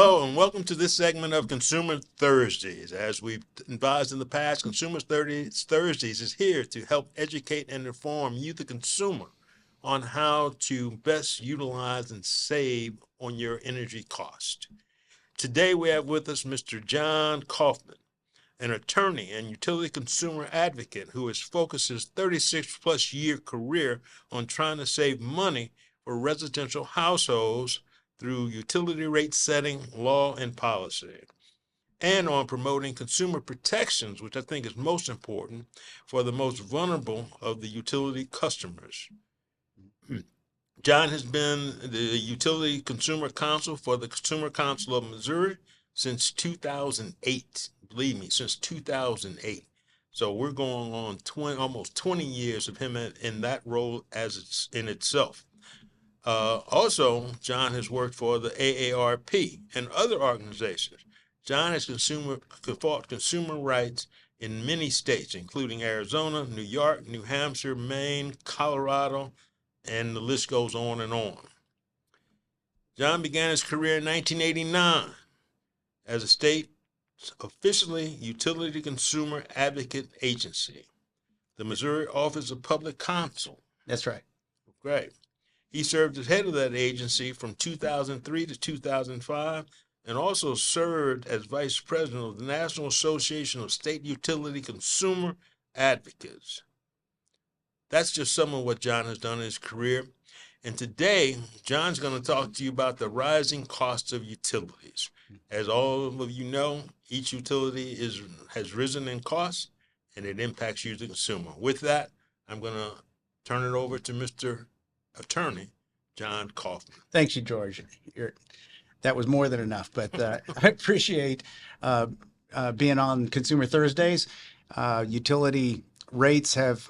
Hello, and welcome to this segment of Consumer Thursdays. As we've advised in the past, Thursdays is here to help educate and inform you, the consumer, on how to best utilize and save on your energy cost. Today, we have with us Mr. John Coffman, an attorney and utility consumer advocate who has focused his 36-plus year career on trying to save money for residential households through utility rate setting, law, and policy, and on promoting consumer protections, which I think is most important for the most vulnerable of the utility customers. John has been the Utility Consumer Counsel for the Consumer Council of Missouri since 2008. Believe me, since 2008. So we're going on almost 20 years of him in that role as it's in itself. Also, John has worked for the AARP and other organizations. John has fought consumer rights in many states, including Arizona, New York, New Hampshire, Maine, Colorado, and the list goes on and on. John began his career in 1989 as a state officially utility consumer advocate agency, the Missouri Office of Public Counsel. That's right. Great. He served as head of that agency from 2003 to 2005 and also served as vice president of the National Association of State Utility Consumer Advocates. That's just some of what John has done in his career. And today, John's going to talk to you about the rising costs of utilities. As all of you know, each utility has risen in cost, and it impacts you, the consumer. With that, I'm going to turn it over to Mr. Attorney John Coffman. Thank you, George. That was more than enough, but I appreciate being on Consumer Thursdays. Utility rates have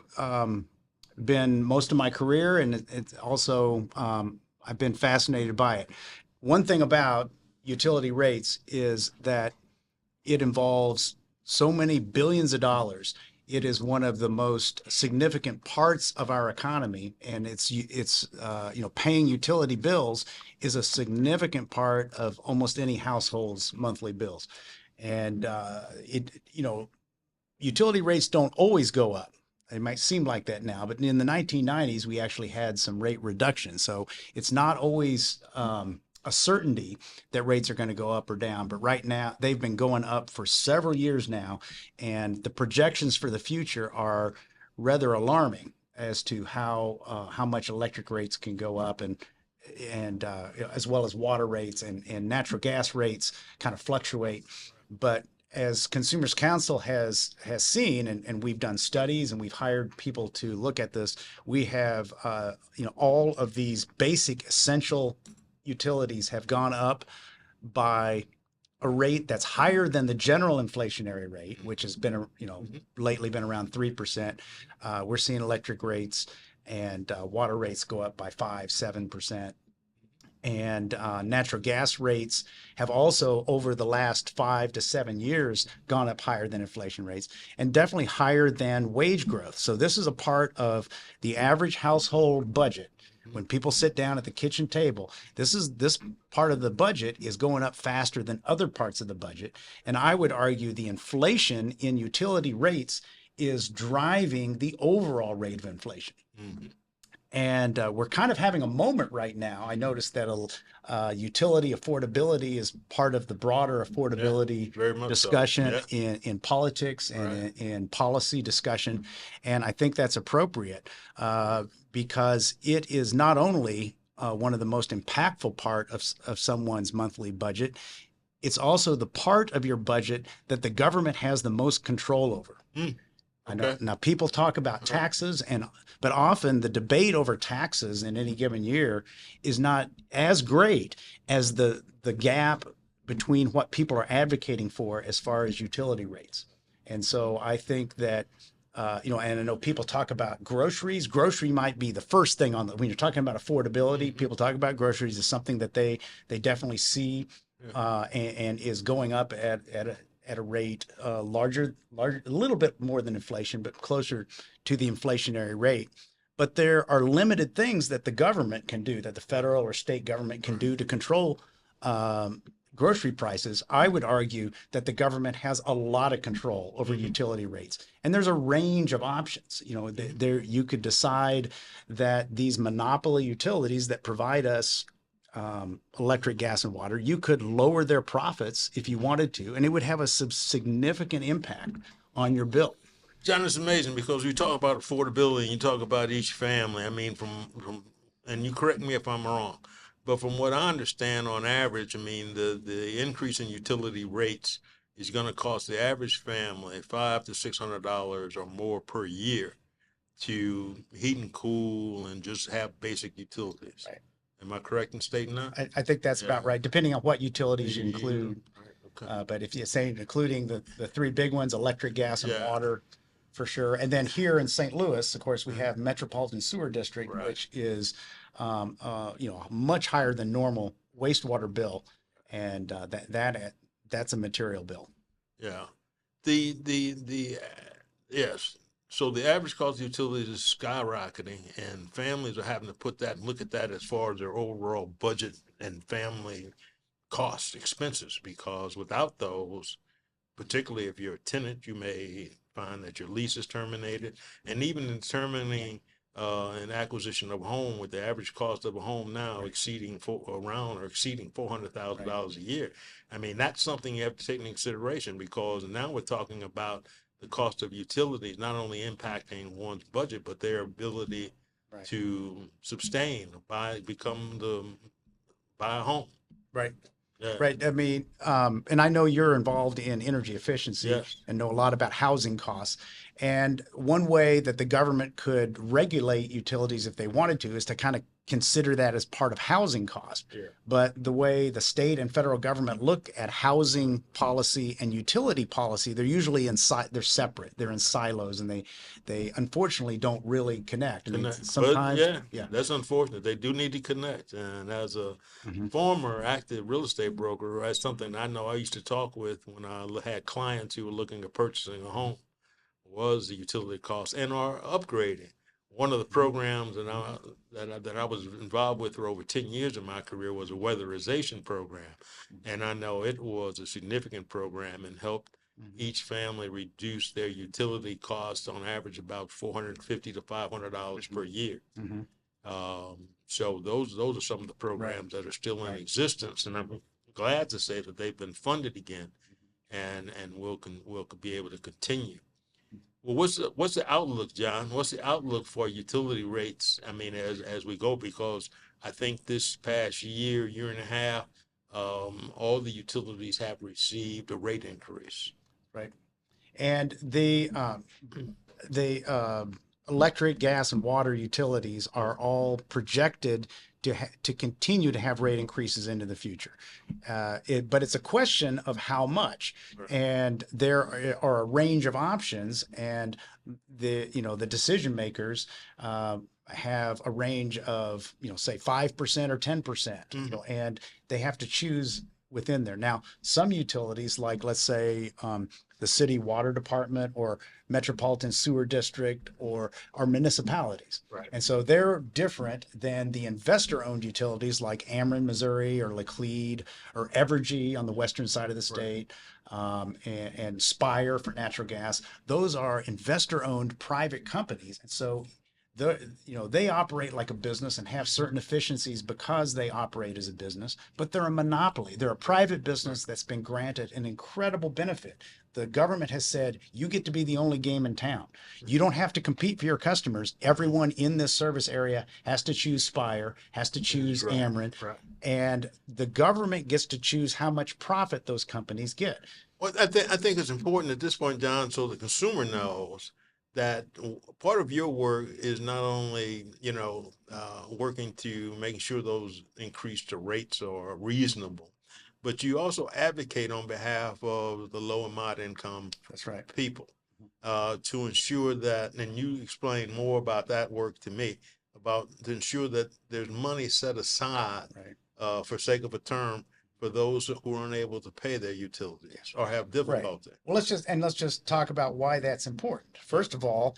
been most of my career, and it's also I've been fascinated by it. One thing about utility rates is that it involves so many billions of dollars. It is one of the most significant parts of our economy, and it's paying utility bills is a significant part of almost any household's monthly bills. And utility rates don't always go up. It might seem like that now, but in the 1990s, we actually had some rate reduction. So it's not always a certainty that rates are going to go up or down, but right now they've been going up for several years now, and the projections for the future are rather alarming as to how much electric rates can go up, and as well as water rates and natural gas rates kind of fluctuate. But as Consumers Council has seen, and we've done studies and we've hired people to look at this, we have all of these basic essential utilities have gone up by a rate that's higher than the general inflationary rate, which has been, lately been around 3%. We're seeing electric rates and water rates go up by 5-7%. And natural gas rates have also, over the last 5 to 7 years, gone up higher than inflation rates, and definitely higher than wage growth. So this is a part of the average household budget. When people sit down at the kitchen table, this part of the budget is going up faster than other parts of the budget. And I would argue the inflation in utility rates is driving the overall rate of inflation. Mm-hmm. And we're kind of having a moment right now. I noticed that utility affordability is part of the broader affordability discussion in politics and in policy discussion. And I think that's appropriate because it is not only one of the most impactful part of someone's monthly budget, it's also the part of your budget that the government has the most control over. Mm. I know, now people talk about taxes, but often the debate over taxes in any given year is not as great as the gap between what people are advocating for as far as utility rates. And so I think that and I know people talk about groceries. Grocery might be the first thing when you're talking about affordability. People talk about groceries as something that they definitely see and is going up at a rate larger, a little bit more than inflation, but closer to the inflationary rate. But there are limited things that the government can do, that the federal or state government can do to control grocery prices, I would argue that the government has a lot of control over utility rates. And there's a range of options. You know, there you could decide that these monopoly utilities that provide us electric, gas, and water, you could lower their profits if you wanted to, and it would have a significant impact on your bill. John, it's amazing because we talk about affordability and you talk about each family. I mean, and you correct me if I'm wrong, but from what I understand on average, I mean, the increase in utility rates is going to cost the average family $500 to $600 or more per year to heat and cool and just have basic utilities. Right. Am I correct in stating that? I think that's about right, depending on what utilities you include. Right. Okay. But if you're saying including the three big ones, electric, gas, and water, for sure. And then here in St. Louis, of course, we have Metropolitan Sewer District, which is much higher than normal wastewater bill, and that's a material bill. Yeah. Yes. So the average cost of utilities is skyrocketing, and families are having to put that and look at that as far as their overall budget and family costs, expenses, because without those, particularly if you're a tenant, you may find that your lease is terminated. And even in determining an acquisition of a home, with the average cost of a home now exceeding $400,000 a year, I mean, that's something you have to take into consideration, because now we're talking about the cost of utilities not only impacting one's budget, but their ability to sustain, buy a home. Right. Yeah. Right. I mean, and I know you're involved in energy efficiency and know a lot about housing costs. And one way that the government could regulate utilities if they wanted to is to kind of consider that as part of housing cost. Yeah. But the way the state and federal government look at housing policy and utility policy, they're usually they're separate. They're in silos, and they unfortunately don't really connect. I mean, sometimes, that's unfortunate. They do need to connect. And as a former active real estate broker, that's something I know I used to talk with when I had clients who were looking at purchasing a home, was the utility costs and our upgrading. One of the programs that I was involved with for over 10 years of my career was a weatherization program. And I know it was a significant program and helped each family reduce their utility costs on average about $450 to $500 per year. So those are some of the programs that are still in existence, and I'm glad to say that they've been funded again, and we'll be able to continue. Well, what's the outlook, John? What's the outlook for utility rates? I mean, as we go, because I think this past year and a half, all the utilities have received a rate increase. Right, and the electric, gas, and water utilities are all projected to continue to have rate increases into the future. But it's a question of how much. And there are a range of options, and the decision makers have a range of, say 5% or 10%, and they have to choose within there. Now, some utilities, like let's say the city water department or Metropolitan Sewer District or our municipalities. Right. And so they're different than the investor-owned utilities like Ameren, Missouri, or Laclede, or Evergy on the western side of the state, and Spire for natural gas. Those are investor-owned private companies. And so they operate like a business and have certain efficiencies because they operate as a business, but they're a monopoly. They're a private business that's been granted an incredible benefit. The government has said, you get to be the only game in town. You don't have to compete for your customers. Everyone in this service area has to choose Spire, has to choose Ameren, and the government gets to choose how much profit those companies get. Well, I think it's important at this point, John, so the consumer knows that part of your work is not only, working to making sure those increased rates are reasonable, but you also advocate on behalf of the low and moderate income people to ensure that, and you explain more about that work to me, to ensure that there's money set aside for sake of a term for those who are unable to pay their utilities or have difficulty. Well, let's just talk about why that's important. First of all,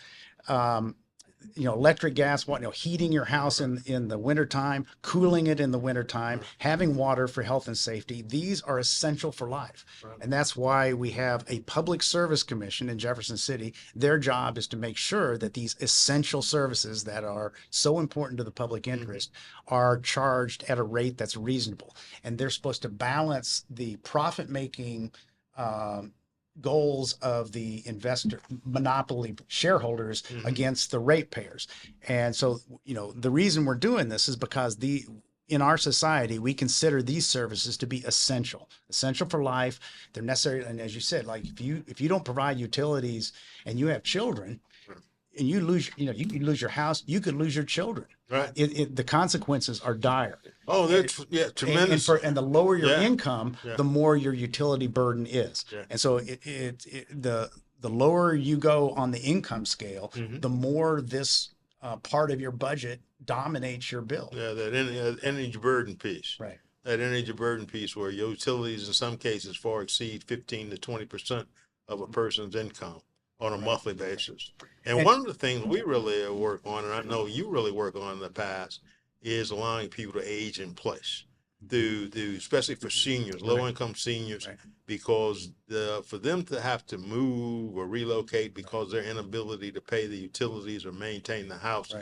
electric, gas, heating your house in the wintertime, cooling it in the wintertime, having water for health and safety. These are essential for life. And that's why we have a public service commission in Jefferson City. Their job is to make sure that these essential services that are so important to the public interest are charged at a rate that's reasonable. And they're supposed to balance the profit-making goals of the investor monopoly shareholders against the ratepayers. And so, the reason we're doing this is because in our society, we consider these services to be essential for life. They're necessary. And as you said, like if you don't provide utilities and you have children and you lose, you could lose your house, you could lose your children. Right. The consequences are dire. Oh, they're tremendous. And the lower your income, the more your utility burden is. Yeah. And so the lower you go on the income scale, the more this part of your budget dominates your bill. Yeah, that energy burden piece. Right. That energy burden piece where utilities in some cases far exceed 15 to 20% of a person's income on a monthly basis. And one of the things we really work on, and I know you really work on in the past, is allowing people to age in place, especially for seniors, low-income seniors, because for them to have to move or relocate because their inability to pay the utilities or maintain the house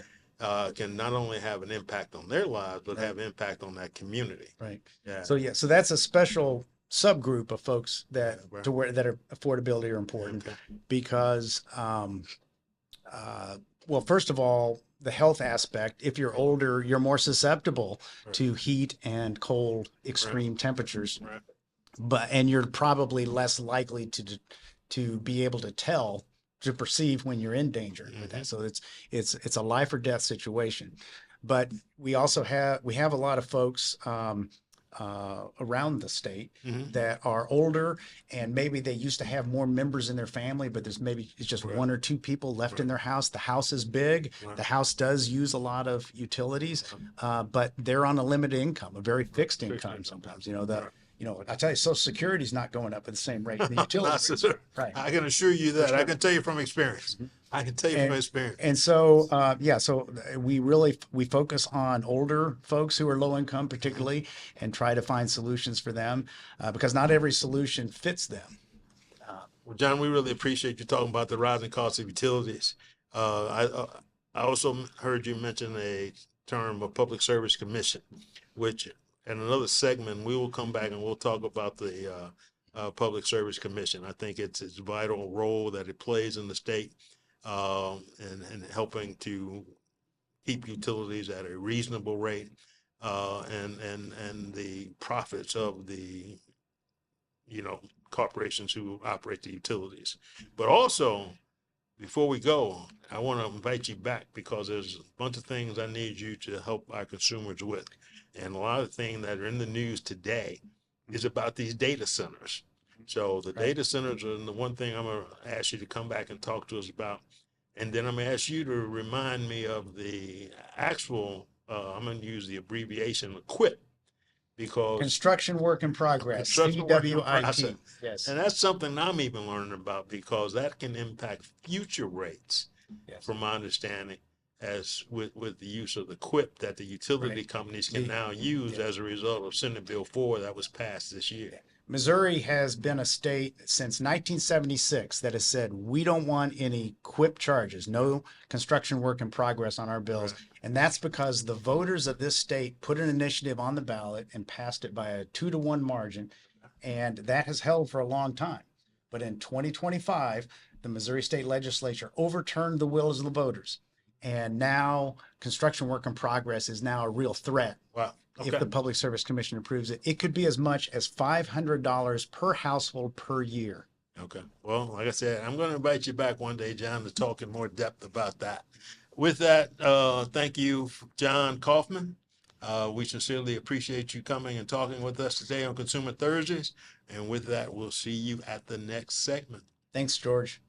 can not only have an impact on their lives, but have impact on that community. Right. Yeah. So that's a special subgroup of folks that that are affordability are important because, well, first of all, the health aspect. If you're older, you're more susceptible to heat and cold, extreme temperatures, and you're probably less likely to be able to perceive when you're in danger with that. So it's a life or death situation. But we also have a lot of folks around the state that are older, and maybe they used to have more members in their family, but it's just one or two people left in their house. The house is big. The house does use a lot of utilities, but they're on a limited income, a very fixed income sometimes. I tell you, Social Security is not going up at the same rate as the utilities. Right. I can assure you that. I can tell you from experience. I can tell you from experience. And so, so we focus on older folks who are low income, particularly, and try to find solutions for them because not every solution fits them. Well, John, we really appreciate you talking about the rising cost of utilities. I also heard you mention a term, a public service commission, which in another segment, we will come back and we'll talk about the Public Service Commission. I think it's vital role that it plays in the state and helping to keep utilities at a reasonable rate and the profits of the corporations who operate the utilities. But also, before we go, I want to invite you back because there's a bunch of things I need you to help our consumers with. And a lot of things that are in the news today is about these data centers. So the data centers are the one thing I'm going to ask you to come back and talk to us about. And then I'm going to ask you to remind me of the actual, I'm going to use the abbreviation QUIP, because construction work in progress, CWIP. Yes. And that's something I'm even learning about because that can impact future rates, from my understanding, as with the use of the QUIP that the utility companies can now use as a result of Senate Bill 4 that was passed this year. Missouri has been a state since 1976 that has said we don't want any QUIP charges, no construction work in progress on our bills. And that's because the voters of this state put an initiative on the ballot and passed it by a 2-to-1 margin. And that has held for a long time. But in 2025, the Missouri State Legislature overturned the wills of the voters. And now construction work in progress is now a real threat. Wow. Okay. If the Public Service Commission approves it. It could be as much as $500 per household per year. Okay. Well, like I said, I'm going to invite you back one day, John, to talk in more depth about that. With that, thank you, John Coffman. We sincerely appreciate you coming and talking with us today on Consumer Thursdays. And with that, we'll see you at the next segment. Thanks, George.